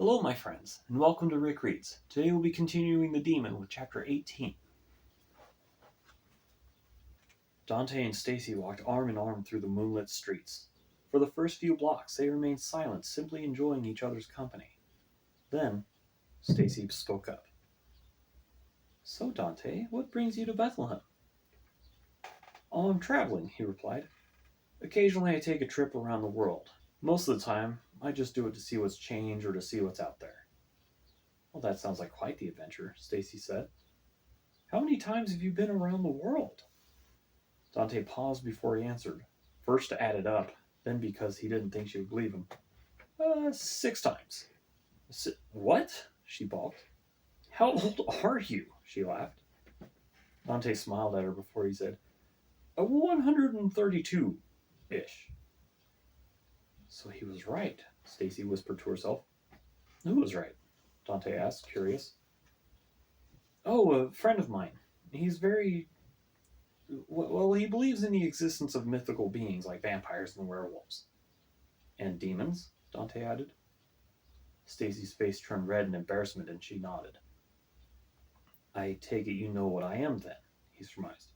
Hello, my friends, and welcome to Rick Reads. Today we'll be continuing The Demon with Chapter 18. Dante and Stacy walked arm in arm through the moonlit streets. For the first few blocks, they remained silent, simply enjoying each other's company. Then, Stacy spoke up. "So, Dante, what brings you to Bethlehem?" "Oh, I'm traveling," he replied. "Occasionally I take a trip around the world. Most of the time, I just do it to see what's changed or to see what's out there." "Well, that sounds like quite the adventure," Stacy said. "How many times have you been around the world?" Dante paused before he answered, first to add it up, then because he didn't think she would believe him. 6 times." "What?" she balked. "How old are you?" she laughed. Dante smiled at her before he said, 132-ish. So he was right, Stacy whispered to herself. Who was right? Dante asked, curious. "Oh, a friend of mine. He's very... Well, he believes in the existence of mythical beings like vampires and werewolves." "And demons?" Dante added. Stacy's face turned red in embarrassment and she nodded. "I take it you know what I am then," he surmised.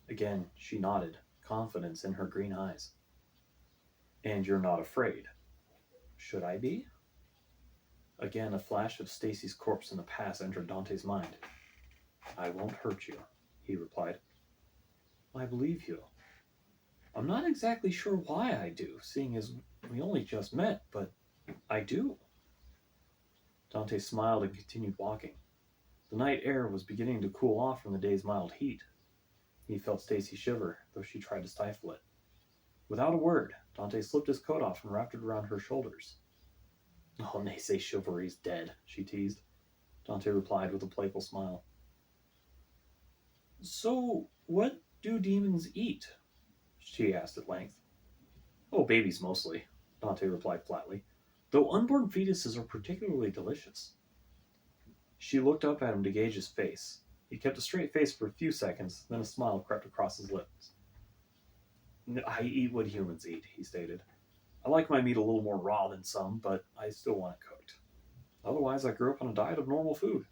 Again, she nodded, confidence in her green eyes. "And you're not afraid." "Should I be?" Again, a flash of Stacy's corpse in the past entered Dante's mind. "I won't hurt you," he replied. "I believe you. I'm not exactly sure why I do, seeing as we only just met, but I do." Dante smiled and continued walking. The night air was beginning to cool off from the day's mild heat. He felt Stacy shiver, though she tried to stifle it. Without a word, Dante slipped his coat off and wrapped it around her shoulders. "Oh, and they say chivalry's dead," she teased. Dante replied with a playful smile. "So, what do demons eat?" she asked at length. "Oh, babies mostly," Dante replied flatly, "though unborn fetuses are particularly delicious." She looked up at him to gauge his face. He kept a straight face for a few seconds, then a smile crept across his lips. "I eat what humans eat," he stated. "I like my meat a little more raw than some, but I still want it cooked. Otherwise, I grew up on a diet of normal food."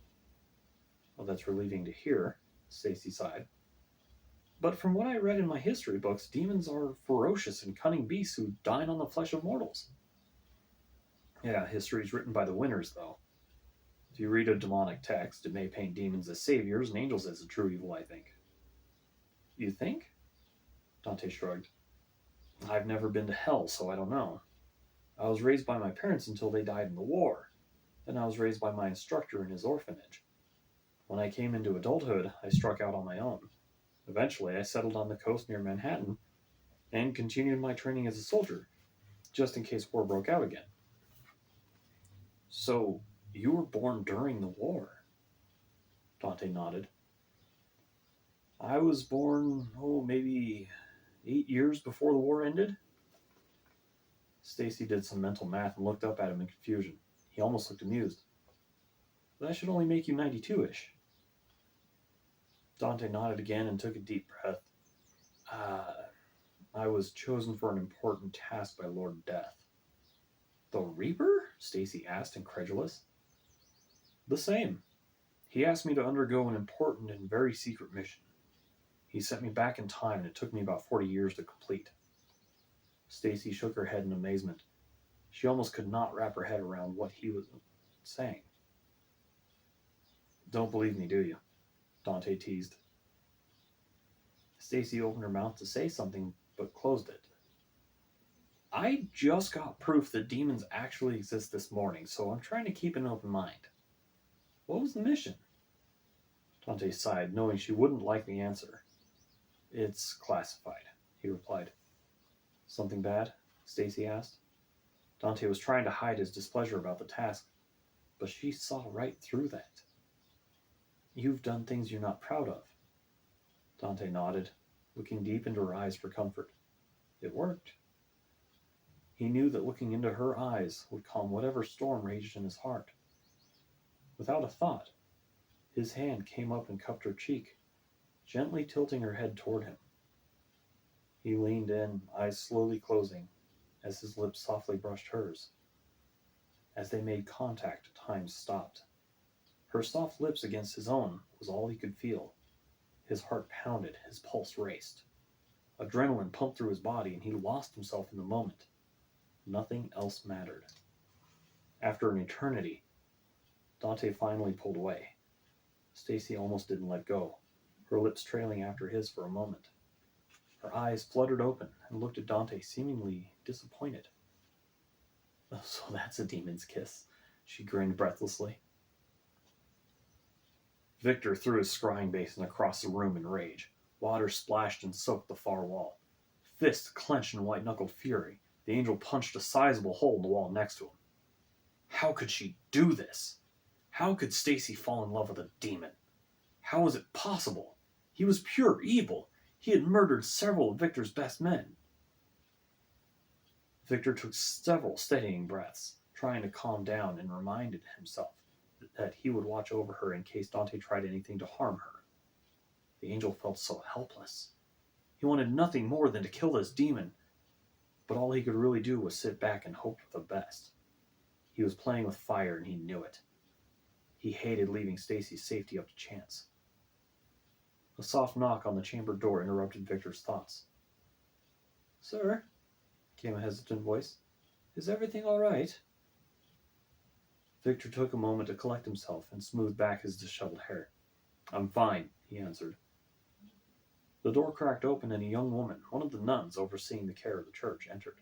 "Well, that's relieving to hear," Stacy sighed. "But from what I read in my history books, demons are ferocious and cunning beasts who dine on the flesh of mortals." "Yeah, history's written by the winners, though. If you read a demonic text, it may paint demons as saviors and angels as the true evil, I think." "You think?" Dante shrugged. "I've never been to hell, so I don't know. I was raised by my parents until they died in the war. Then I was raised by my instructor in his orphanage. When I came into adulthood, I struck out on my own. Eventually, I settled on the coast near Manhattan and continued my training as a soldier, just in case war broke out again." "So, you were born during the war?" Dante nodded. "I was born, maybe 8 years before the war ended." Stacy did some mental math and looked up at him in confusion. He almost looked amused. "That should only make you 92-ish." Dante nodded again and took a deep breath. I was chosen for an important task by Lord Death." "The Reaper?" Stacy asked, incredulous. "The same. He asked me to undergo an important and very secret mission. He sent me back in time, and it took me about 40 years to complete." Stacy shook her head in amazement. She almost could not wrap her head around what he was saying. "Don't believe me, do you?" Dante teased. Stacy opened her mouth to say something, but closed it. "I just got proof that demons actually exist this morning, so I'm trying to keep an open mind. What was the mission?" Dante sighed, knowing she wouldn't like the answer. "It's classified," he replied. "Something bad?" Stacy asked. Dante was trying to hide his displeasure about the task, but she saw right through that. "You've done things you're not proud of." Dante nodded, looking deep into her eyes for comfort. It worked. He knew that looking into her eyes would calm whatever storm raged in his heart. Without a thought, his hand came up and cupped her cheek, gently tilting her head toward him. He leaned in, eyes slowly closing, as his lips softly brushed hers. As they made contact, time stopped. Her soft lips against his own was all he could feel. His heart pounded, his pulse raced. Adrenaline pumped through his body, and he lost himself in the moment. Nothing else mattered. After an eternity, Dante finally pulled away. Stacy almost didn't let go, her lips trailing after his for a moment. Her eyes fluttered open and looked at Dante, seemingly disappointed. "Oh, so that's a demon's kiss," she grinned breathlessly. Victor threw his scrying basin across the room in rage. Water splashed and soaked the far wall. Fists clenched in white-knuckled fury, the angel punched a sizable hole in the wall next to him. How could she do this? How could Stacy fall in love with a demon? How was it possible? He was pure evil. He had murdered several of Victor's best men. Victor took several steadying breaths, trying to calm down, and reminded himself that he would watch over her in case Dante tried anything to harm her. The angel felt so helpless. He wanted nothing more than to kill this demon, but all he could really do was sit back and hope for the best. He was playing with fire, and he knew it. He hated leaving Stacy's safety up to chance. A soft knock on the chamber door interrupted Victor's thoughts. "Sir," came a hesitant voice, "is everything all right?" Victor took a moment to collect himself and smooth back his disheveled hair. "I'm fine," he answered. The door cracked open and a young woman, one of the nuns overseeing the care of the church, entered.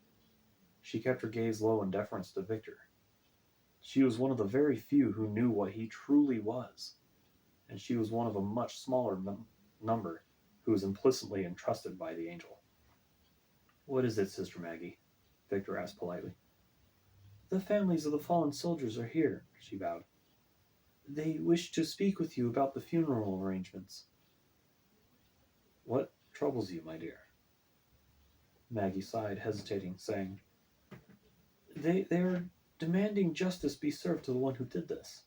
She kept her gaze low in deference to Victor. She was one of the very few who knew what he truly was, and she was one of a much smaller number who was implicitly entrusted by the angel. "What is it, Sister Maggie?" Victor asked politely. "The families of the fallen soldiers are here," she bowed. "They wish to speak with you about the funeral arrangements." "What troubles you, my dear?" Maggie sighed, hesitating, saying, They are demanding justice be served to the one who did this."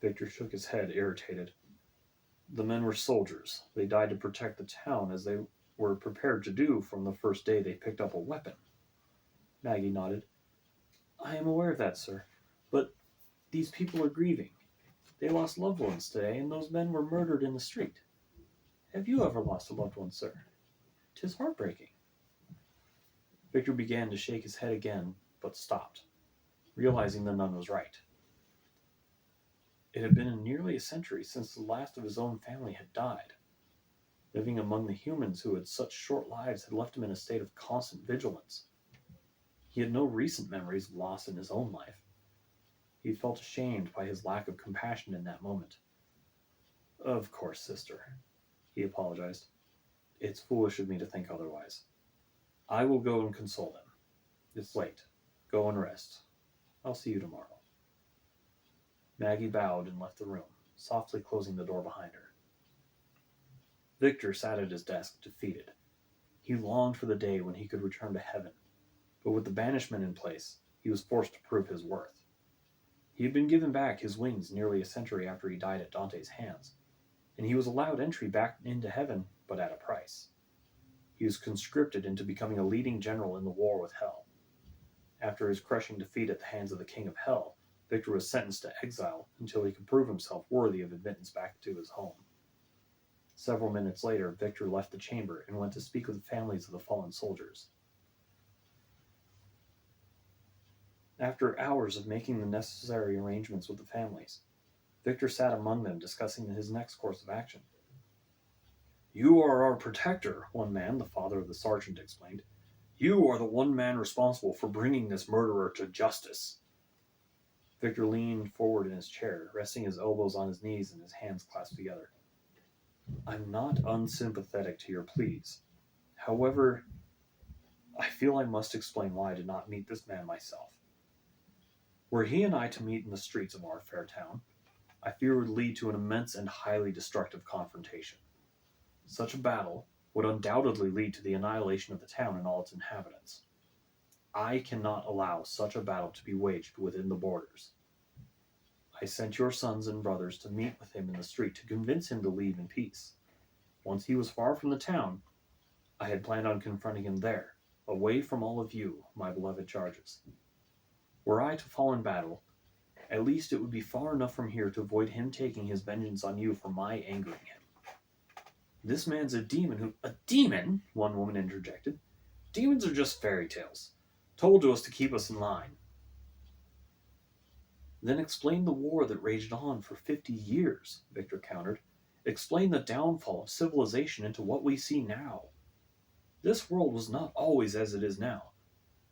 Victor shook his head, irritated. "The men were soldiers. They died to protect the town, as they were prepared to do from the first day they picked up a weapon." Maggie nodded. "I am aware of that, sir. But these people are grieving. They lost loved ones today, and those men were murdered in the street. Have you ever lost a loved one, sir? 'Tis heartbreaking." Victor began to shake his head again, but stopped, realizing the nun was right. It had been nearly a century since the last of his own family had died. Living among the humans who had such short lives had left him in a state of constant vigilance. He had no recent memories of loss in his own life. He felt ashamed by his lack of compassion in that moment. "Of course, sister," he apologized. "It's foolish of me to think otherwise. I will go and console them. It's late. Go and rest. I'll see you tomorrow." Maggie bowed and left the room, softly closing the door behind her. Victor sat at his desk, defeated. He longed for the day when he could return to heaven, but with the banishment in place, he was forced to prove his worth. He had been given back his wings nearly a century after he died at Dante's hands, and he was allowed entry back into heaven, but at a price. He was conscripted into becoming a leading general in the war with Hell. After his crushing defeat at the hands of the King of Hell, Victor was sentenced to exile until he could prove himself worthy of admittance back to his home. Several minutes later, Victor left the chamber and went to speak with the families of the fallen soldiers. After hours of making the necessary arrangements with the families, Victor sat among them discussing his next course of action. "You are our protector," one man, the father of the sergeant, explained. "You are the one man responsible for bringing this murderer to justice." Victor leaned forward in his chair, resting his elbows on his knees and his hands clasped together. "I'm not unsympathetic to your pleas. However, I feel I must explain why I did not meet this man myself. Were he and I to meet in the streets of our fair town, I fear it would lead to an immense and highly destructive confrontation. Such a battle would undoubtedly lead to the annihilation of the town and all its inhabitants. I cannot allow such a battle to be waged within the borders. I sent your sons and brothers to meet with him in the street to convince him to leave in peace. Once he was far from the town, I had planned on confronting him there, away from all of you, my beloved charges. Were I to fall in battle, at least it would be far enough from here to avoid him taking his vengeance on you for my angering him. This man's a demon who... A demon? One woman interjected. Demons are just fairy tales, told to us to keep us in line. Then explain the war that raged on for 50 years, Victor countered. Explain the downfall of civilization into what we see now. This world was not always as it is now.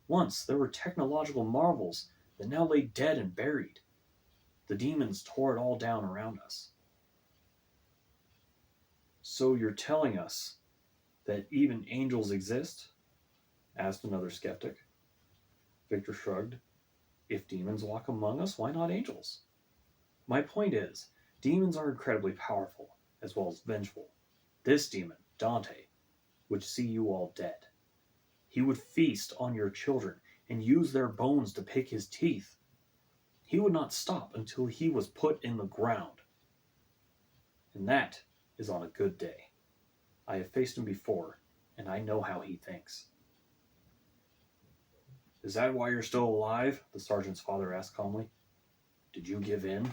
Once there were technological marvels that now lay dead and buried. The demons tore it all down around us. So you're telling us that even angels exist? Asked another skeptic. Victor shrugged. If demons walk among us, why not angels? My point is, demons are incredibly powerful, as well as vengeful. This demon, Dante, would see you all dead. He would feast on your children and use their bones to pick his teeth. He would not stop until he was put in the ground. And that is on a good day. I have faced him before, and I know how he thinks. Is that why you're still alive? The sergeant's father asked calmly. Did you give in?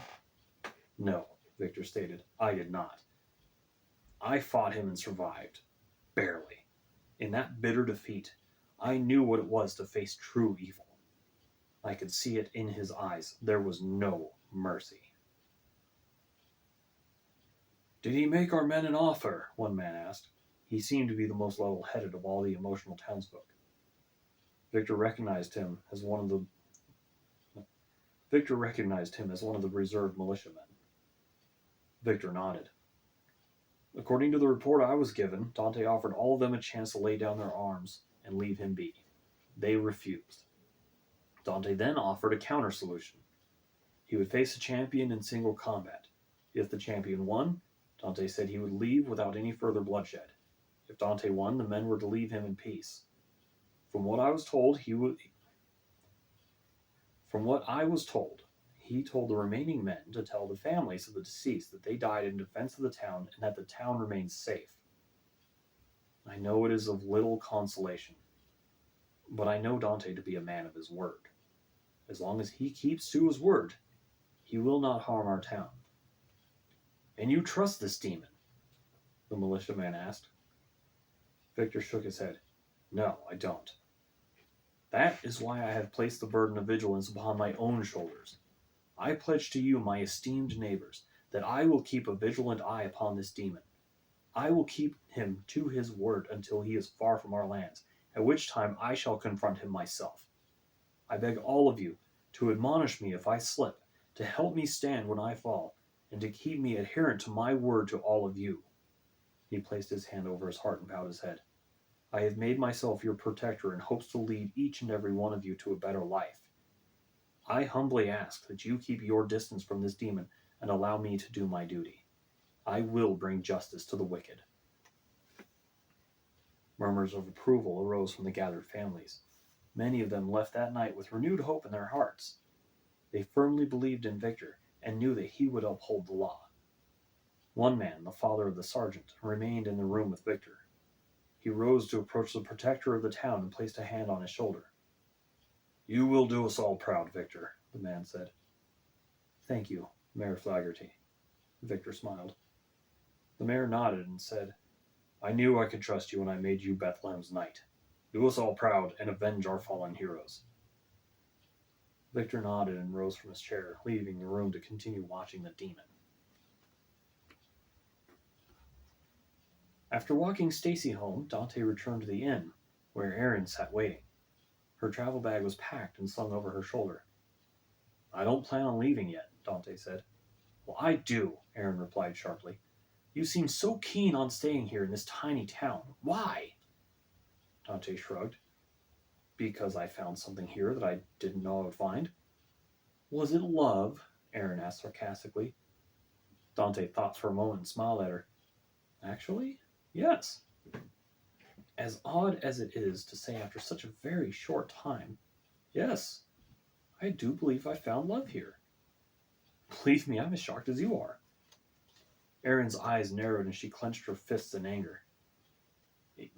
No, Victor stated. I did not. I fought him and survived. Barely. In that bitter defeat, I knew what it was to face true evil. I could see it in his eyes. There was no mercy. Did he make our men an offer? One man asked. He seemed to be the most level-headed of all the emotional townsfolk. Victor recognized him as one of the reserved militiamen. Victor nodded. According to the report I was given, Dante offered all of them a chance to lay down their arms and leave him be. They refused. Dante then offered a counter-solution. He would face a champion in single combat. If the champion won, Dante said he would leave without any further bloodshed. If Dante won, the men were to leave him in peace. From what I was told, he told the remaining men to tell the families of the deceased that they died in defense of the town and that the town remains safe. I know it is of little consolation, but I know Dante to be a man of his word. As long as he keeps to his word, he will not harm our town. And you trust this demon? The militiaman asked. Victor shook his head. No, I don't. That is why I have placed the burden of vigilance upon my own shoulders. I pledge to you, my esteemed neighbors, that I will keep a vigilant eye upon this demon. I will keep him to his word until he is far from our lands, at which time I shall confront him myself. I beg all of you to admonish me if I slip, to help me stand when I fall, and to keep me adherent to my word to all of you. He placed his hand over his heart and bowed his head. I have made myself your protector in hopes to lead each and every one of you to a better life. I humbly ask that you keep your distance from this demon and allow me to do my duty. I will bring justice to the wicked. Murmurs of approval arose from the gathered families. Many of them left that night with renewed hope in their hearts. They firmly believed in Victor and knew that he would uphold the law. One man, the father of the sergeant, remained in the room with Victor. He rose to approach the protector of the town and placed a hand on his shoulder. You will do us all proud, Victor, the man said. Thank you, Mayor Flaherty. Victor smiled. The mayor nodded and said, I knew I could trust you when I made you Bethlehem's knight. Do us all proud and avenge our fallen heroes. Victor nodded and rose from his chair, leaving the room to continue watching the demon. After walking Stacy home, Dante returned to the inn, where Erin sat waiting. Her travel bag was packed and slung over her shoulder. I don't plan on leaving yet, Dante said. Well, I do, Erin replied sharply. You seem so keen on staying here in this tiny town. Why? Dante shrugged. Because I found something here that I didn't know I would find. Was it love? Erin asked sarcastically. Dante thought for a moment and smiled at her. Actually, yes. As odd as it is to say after such a very short time, yes, I do believe I found love here. Believe me, I'm as shocked as you are. Erin's eyes narrowed and she clenched her fists in anger.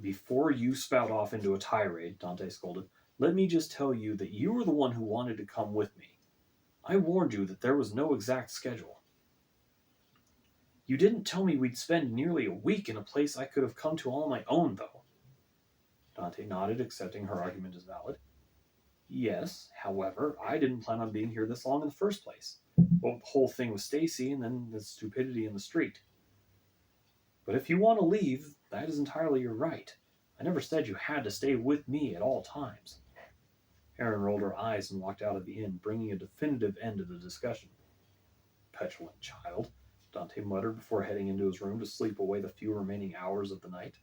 Before you spout off into a tirade, Dante scolded, Let me just tell you that you were the one who wanted to come with me. I warned you that there was no exact schedule. You didn't tell me we'd spend nearly a week in a place I could have come to all on my own, though. Dante nodded, accepting her argument as valid. Yes, however, I didn't plan on being here this long in the first place. Well, the whole thing with Stacy and then the stupidity in the street. But if you want to leave, that is entirely your right. I never said you had to stay with me at all times. Erin rolled her eyes and walked out of the inn, bringing a definitive end to the discussion. Petulant child, Dante muttered before heading into his room to sleep away the few remaining hours of the night.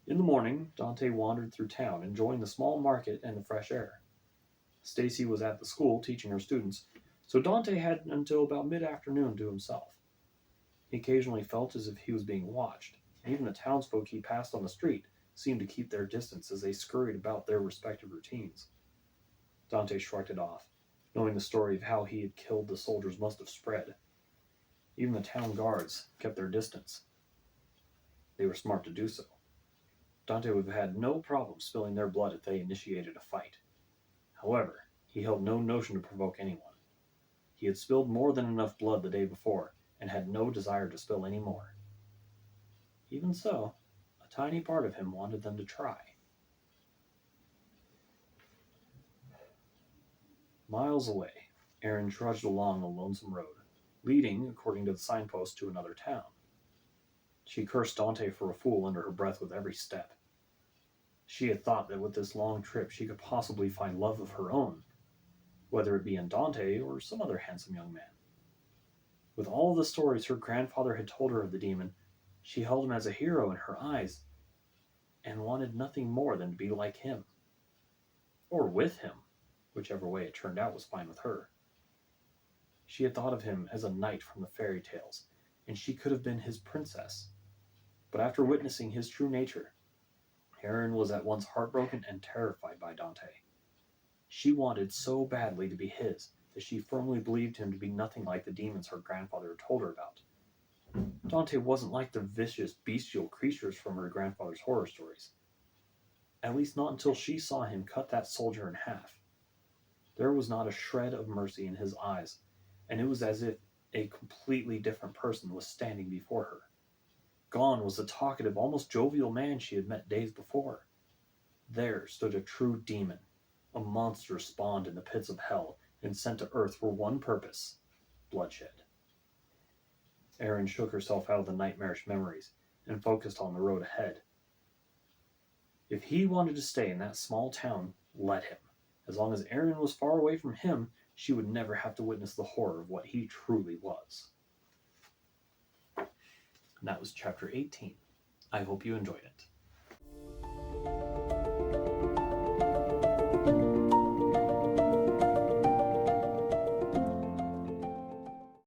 In the morning, Dante wandered through town, enjoying the small market and the fresh air. Stacy was at the school teaching her students, so Dante had until about mid-afternoon to himself. He occasionally felt as if he was being watched, and even the townsfolk he passed on the street seemed to keep their distance as they scurried about their respective routines. Dante shrugged it off, knowing the story of how he had killed the soldiers must have spread. Even the town guards kept their distance. They were smart to do so. Dante would have had no problem spilling their blood if they initiated a fight. However, he held no notion to provoke anyone. He had spilled more than enough blood the day before, and had no desire to spill any more. Even so, a tiny part of him wanted them to try. Miles away, Erin trudged along the lonesome road, leading, according to the signpost, to another town. She cursed Dante for a fool under her breath with every step. She had thought that with this long trip she could possibly find love of her own, whether it be in Dante or some other handsome young man. With all the stories her grandfather had told her of the demon, she held him as a hero in her eyes, and wanted nothing more than to be like him. Or with him, whichever way it turned out was fine with her. She had thought of him as a knight from the fairy tales, and she could have been his princess. But after witnessing his true nature, Erin was at once heartbroken and terrified by Dante. She wanted so badly to be his that she firmly believed him to be nothing like the demons her grandfather had told her about. Dante wasn't like the vicious, bestial creatures from her grandfather's horror stories. At least not until she saw him cut that soldier in half. There was not a shred of mercy in his eyes, and it was as if a completely different person was standing before her. Gone was the talkative, almost jovial man she had met days before. There stood a true demon, a monster spawned in the pits of hell and sent to earth for one purpose: bloodshed. Erin shook herself out of the nightmarish memories and focused on the road ahead. If he wanted to stay in that small town, let him. As long as Erin was far away from him, she would never have to witness the horror of what he truly was. And that was chapter 18. I hope you enjoyed it.